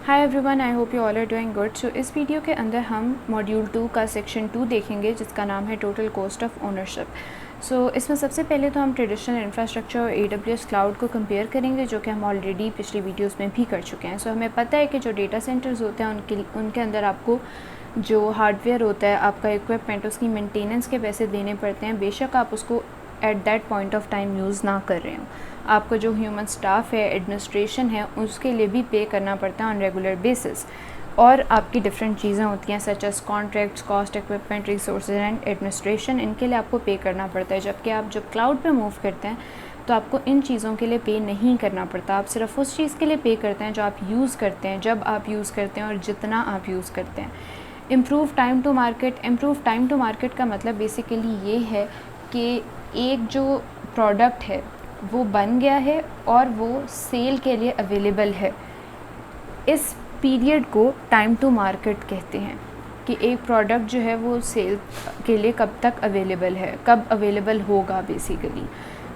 Hi everyone, I hope you all are doing good. So इस video के अंदर हम मॉड्यूल 2 का सेक्शन 2 देखेंगे जिसका नाम है टोटल कॉस्ट ऑफ ओनरशिप। सो इसमें सबसे पहले तो हम ट्रेडिशनल इंफ्रास्ट्रक्चर और AWS क्लाउड को कंपेयर करेंगे, जो कि हम ऑलरेडी पिछली वीडियोस में भी कर चुके हैं। सो हमें पता है कि जो डेटा सेंटर्स होते हैं उनके अंदर आपको जो हार्डवेयर होता है, आपका इक्विपमेंट, उसकी मेंटेनेंस के पैसे देने पड़ते हैं, बेशक आप उसको at that point of time use ना कर रहे हो। आपको जो ह्यूमन स्टाफ है, एडमिनिस्ट्रेशन है, उसके लिए भी पे करना पड़ता है ऑन रेगुलर बेसिस। और आपकी डिफरेंट चीज़ें होती हैं such as contracts, cost, equipment, resources and administration, इनके लिए आपको पे करना पड़ता है। जबकि आप जब क्लाउड पे मूव करते हैं तो आपको इन चीज़ों के लिए पे नहीं करना पड़ता। आप सिर्फ उस चीज़ के लिए पे करते हैं जो आप यूज़ करते हैं, जब आप यूज़ करते हैं और जितना आप यूज़ करते हैं। Improve time to market. Improve time to market का मतलब बेसिकली ये है कि एक जो प्रोडक्ट है वो बन गया है और वो सेल के लिए अवेलेबल है, इस पीरियड को टाइम टू मार्केट कहते हैं। कि एक प्रोडक्ट जो है वो सेल के लिए कब तक अवेलेबल है, कब अवेलेबल होगा बेसिकली।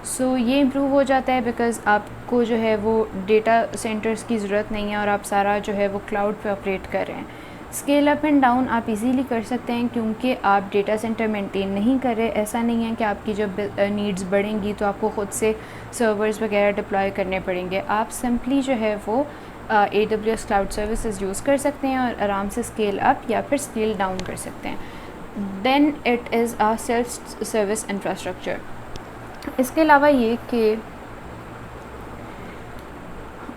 सो ये इम्प्रूव हो जाता है बिकॉज़ आपको जो है वो डेटा सेंटर्स की ज़रूरत नहीं है और आप सारा जो है वो क्लाउड पे ऑपरेट कर रहे हैं। स्केल अप एंड डाउन आप इजीली कर सकते हैं क्योंकि आप डेटा सेंटर मेंटेन नहीं कर रहे। ऐसा नहीं है कि आपकी जब नीड्स बढ़ेंगी तो आपको ख़ुद से सर्वर्स वगैरह डिप्लॉय करने पड़ेंगे। आप सिंपली जो है वो AWS क्लाउड सर्विसेज यूज़ कर सकते हैं और आराम से स्केल अप या फिर स्केल डाउन कर सकते हैं। Then it is a self service infrastructure. इसके अलावा ये कि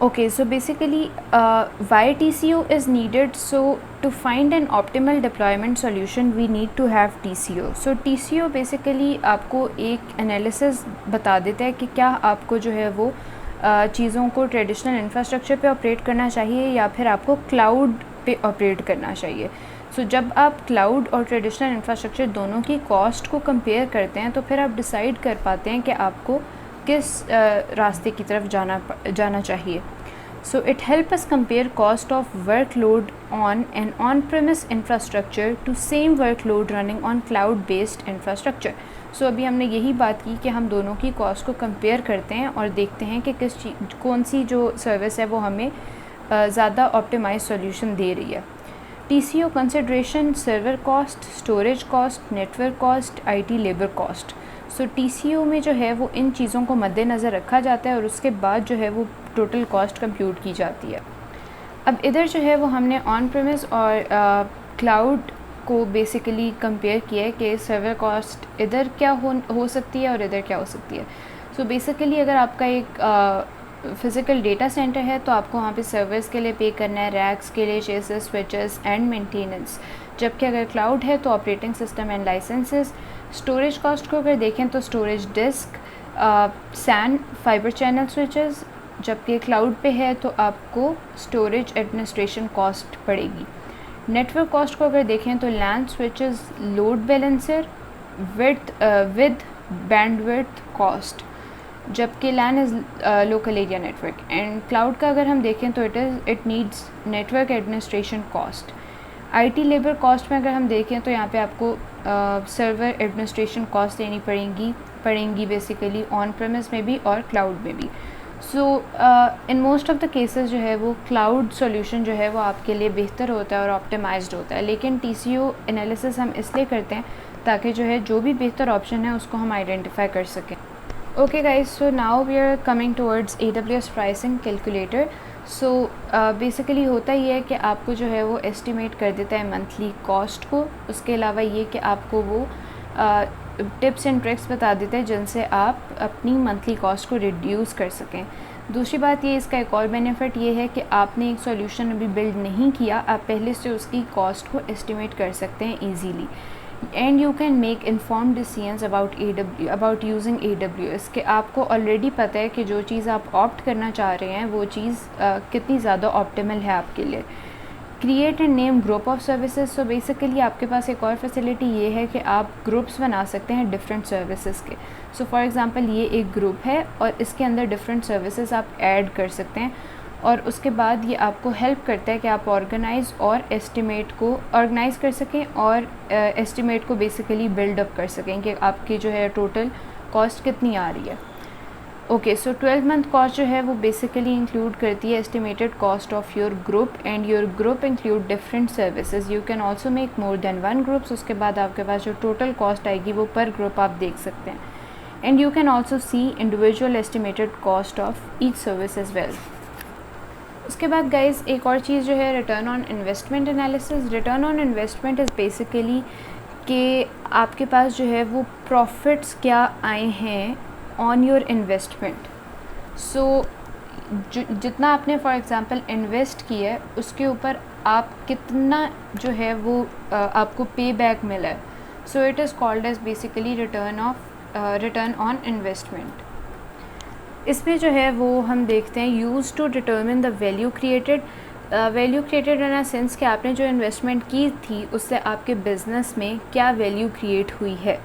okay, so basically why TCO is needed? So to find an optimal deployment solution we need to have TCO. So TCO basically आपको एक analysis बता देता है कि क्या आपको जो है वो चीज़ों को ट्रेडिशनल इंफ्रास्ट्रक्चर पे ऑपरेट करना चाहिए या फिर आपको क्लाउड पे ऑपरेट करना चाहिए। जब आप क्लाउड और ट्रेडिशनल इंफ्रास्ट्रक्चर दोनों की कॉस्ट को कंपेयर करते हैं तो फिर आप डिसाइड कर पाते हैं कि आपको किस रास्ते की तरफ जाना चाहिए। So it helps us compare cost of workload on an on-premise infrastructure to same workload running on cloud-based infrastructure. So अभी हमने यही बात की कि हम दोनों की कॉस्ट को कंपेयर करते हैं और देखते हैं कि कौन सी जो सर्विस है वो हमें ज़्यादा ऑप्टिमाइज सॉल्यूशन दे रही है। TCO consideration: server cost, storage cost, network cost, IT labour cost. So TCO में जो है वो इन चीज़ों को मद्देनज़र रखा जाता है और उसके बाद जो है वो टोटल कॉस्ट कंप्यूट की जाती है। अब इधर जो है वो हमने ऑन प्रेमिस और क्लाउड को बेसिकली कंपेयर किया है कि सर्वर कॉस्ट इधर क्या हो सकती है और इधर क्या हो सकती है। सो बेसिकली अगर आपका एक फ़िज़िकल डेटा सेंटर है तो आपको वहाँ पे सर्वर्स के लिए पे करना है, रैक्स के लिए, चेसेस, स्विचेस एंड मेंटेनेंस। जबकि अगर क्लाउड है तो operating system and licenses. Storage cost को अगर देखें तो storage disk, SAN, fibre channel switches. जबकि क्लाउड पे है तो आपको स्टोरेज एडमिनिस्ट्रेशन कॉस्ट पड़ेगी। नेटवर्क कॉस्ट को अगर देखें तो LAN, switches, load balancer, with bandwidth cost. जबकि LAN is local area network. And cloud का अगर हम देखें तो it needs network administration cost. IT labour cost में अगर हम देखें तो यहाँ पे आपको सर्वर एडमिनिस्ट्रेशन कॉस्ट देनी पड़ेंगी बेसिकली ऑन प्रेमिस में भी और क्लाउड में भी। So in most of the cases जो है वो क्लाउड सॉल्यूशन जो है वो आपके लिए बेहतर होता है और ऑप्टिमाइज्ड होता है। लेकिन TCO एनालिसिस हम इसलिए करते हैं ताकि जो है जो भी बेहतर ऑप्शन है उसको हम आइडेंटिफाई कर सकें। Okay guys, so now we are coming towards AWS pricing calculator. So basically होता ही है कि आपको जो है वो एस्टिमेट कर देता है मंथली कॉस्ट को। उसके अलावा ये कि आपको वो टिप्स एंड ट्रिक्स बता देते हैं जिनसे आप अपनी मंथली कॉस्ट को रिड्यूस कर सकें। दूसरी बात ये, इसका एक और बेनिफिट ये है कि आपने एक सॉल्यूशन अभी बिल्ड नहीं किया, आप पहले से उसकी कॉस्ट को एस्टिमेट कर सकते हैं easily. And you can make informed decisions about using AWS कि आपको ऑलरेडी पता है कि जो चीज़ आप ऑप्ट करना चाह रहे हैं वो चीज़ कितनी ज़्यादा ऑप्टिमल है आपके लिए। Create and name group of services. So basically आपके पास एक और फैसिलिटी ये है कि आप ग्रुप्स बना सकते हैं डिफरेंट सर्विसेज के। सो फॉर एग्ज़ाम्पल ये एक ग्रुप है और इसके अंदर डिफरेंट सर्विसेज आप ऐड कर सकते हैं और उसके बाद ये आपको हेल्प करता है कि आप ऑर्गेनाइज़ कर सकें और एस्टिमेट को बेसिकली बिल्ड अप कर सकें कि आपकी जो है टोटल कॉस्ट कितनी आ रही है। ओके, सो 12 मंथ कॉस्ट जो है वो बेसिकली इंक्लूड करती है estimated cost of your group, and your group include different services. You can also make more than 1 groups. उसके बाद आपके पास जो टोटल कॉस्ट आएगी वो पर ग्रुप आप देख सकते हैं, and you can also see individual estimated cost of each service as well. उसके बाद गाइज एक और चीज़ जो है return on investment analysis. Return on investment is basically कि आपके पास जो है वो प्रॉफिट्स क्या आए हैं ऑन योर इन्वेस्टमेंट। सो जितना आपने फॉर एग्ज़ाम्पल इन्वेस्ट किया है उसके ऊपर आप कितना जो है वो आपको पे बैक मिला है। So it is called as basically return on investment. इसमें जो है वो हम देखते हैं use to determine the value created. Value created in a sense कि आपने जो इन्वेस्टमेंट की थी उससे आपके बिज़नेस में क्या वैल्यू क्रिएट हुई है।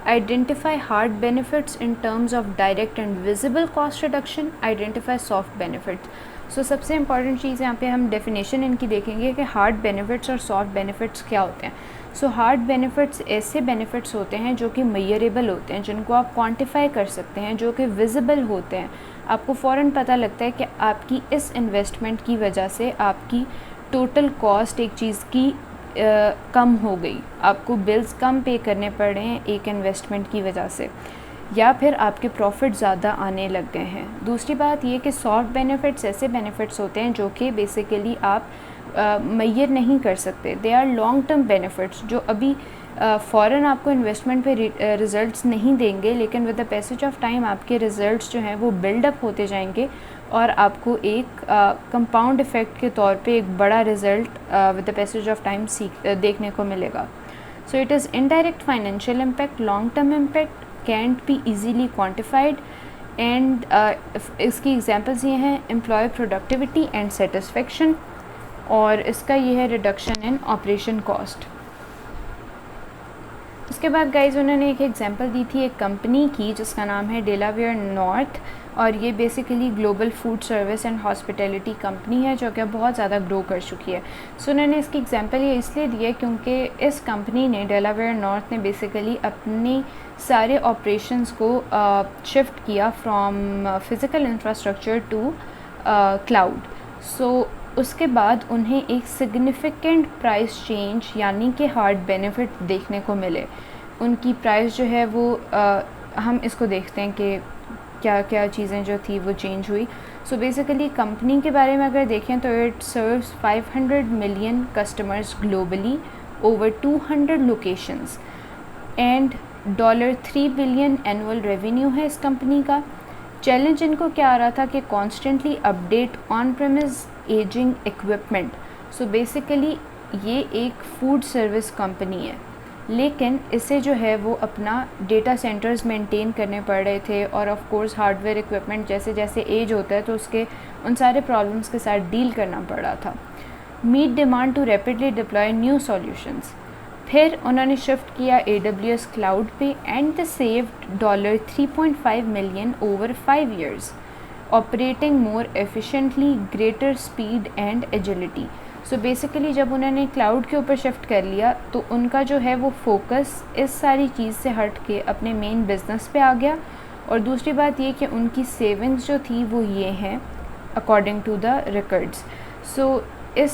Identify hard benefits in terms of direct and visible cost reduction. Identify soft benefits. So सबसे इंपॉर्टेंट चीज़ यहाँ पे हम डेफिनेशन इनकी देखेंगे कि हार्ड बेनिफिट्स और सॉफ्ट बेनिफिट्स क्या होते हैं। सो हार्ड बेनिफिट्स ऐसे बेनिफिट्स होते हैं जो कि मेजरेबल होते हैं, जिनको आप क्वांटिफाई कर सकते हैं, जो कि विजिबल होते हैं। आपको फ़ौरन पता लगता है कि आपकी इस इन्वेस्टमेंट की वजह से आपकी टोटल कॉस्ट एक चीज़ की कम हो गई, आपको बिल्स कम पे करने पड़ रहे हैं एक इन्वेस्टमेंट की वजह से, या फिर आपके प्रॉफिट ज़्यादा आने लग गए हैं। दूसरी बात ये कि सॉफ्ट बेनिफिट्स ऐसे बेनिफिट्स होते हैं जो कि बेसिकली आप मेजर नहीं कर सकते। They are long term benefits जो अभी फ़ौरन आपको इन्वेस्टमेंट पे रिज़ल्ट्स नहीं देंगे, लेकिन with the passage of time आपके रिज़ल्ट्स जो हैं वो बिल्डअप होते जाएंगे और आपको एक कंपाउंड इफ़ेक्ट के तौर पे एक बड़ा result with the passage of time देखने को मिलेगा। सो it is indirect financial impact. Long term impact cantt B easily quantified, and इसकी एग्जांपल्स ये हैं एम्प्लॉय प्रोडक्टिविटी एंड सेटिस्फेक्शन, और इसका ये है रिडक्शन इन ऑपरेशन कॉस्ट। उसके बाद गाइज उन्होंने एक एग्जांपल दी थी एक कंपनी की जिसका नाम है डेलावेयर नॉर्थ, और ये basically global food service and hospitality company है जो कि बहुत ज़्यादा ग्रो कर चुकी है। सो उन्होंने इसकी एग्जांपल ये इसलिए दी है क्योंकि इस कंपनी ने, डेलावेयर नॉर्थ ने बेसिकली अपने सारे ऑपरेशंस को शिफ्ट किया from physical infrastructure to cloud. So उसके बाद उन्हें एक सिग्निफिकेंट प्राइस चेंज यानी कि हार्ड बेनिफिट देखने को मिले। उनकी प्राइस जो है वो हम इसको देखते हैं कि क्या क्या चीज़ें जो थी वो चेंज हुई। सो बेसिकली कंपनी के बारे में अगर देखें तो it serves 500 million customers globally over 200 locations, and $3 billion annual revenue है इस कंपनी का। चैलेंज इनको क्या आ रहा था कि constantly update on premise ageing equipment. So basically ये एक फूड सर्विस कंपनी है, लेकिन इसे जो है वो अपना डेटा सेंटर्स मेंटेन करने पड़ रहे थे, और ऑफ कोर्स हार्डवेयर इक्विपमेंट जैसे जैसे एज होता है तो उसके उन सारे प्रॉब्लम्स के साथ डील करना पड़ रहा था। Meet demand to rapidly deploy new solutions. फिर उन्होंने शिफ्ट किया AWS क्लाउड पे, and the saved $3.5 million over 5 years, operating more efficiently, greater speed and agility. So basically जब उन्होंने क्लाउड के ऊपर शिफ्ट कर लिया तो उनका जो है वो फोकस इस सारी चीज़ से हट के अपने मेन बिज़नेस पे आ गया। और दूसरी बात ये कि उनकी सेविंग्स जो थी वो ये हैं अकॉर्डिंग टू द रिकॉर्ड्स। सो इस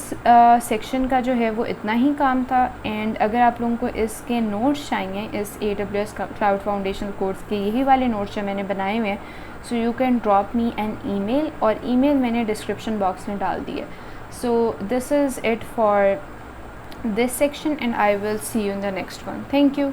सेक्शन का जो है वो इतना ही काम था, एंड अगर आप लोगों को इसके नोट्स चाहिए इस AWS क्लाउड फाउंडेशन कोर्स के, यही वाले नोट्स जो मैंने बनाए हुए हैं, so you can drop me an email, और ईमेल मैंने डिस्क्रिप्शन बॉक्स में डाल दी है। So this is it for this section, and I will see you in the next one. Thank you.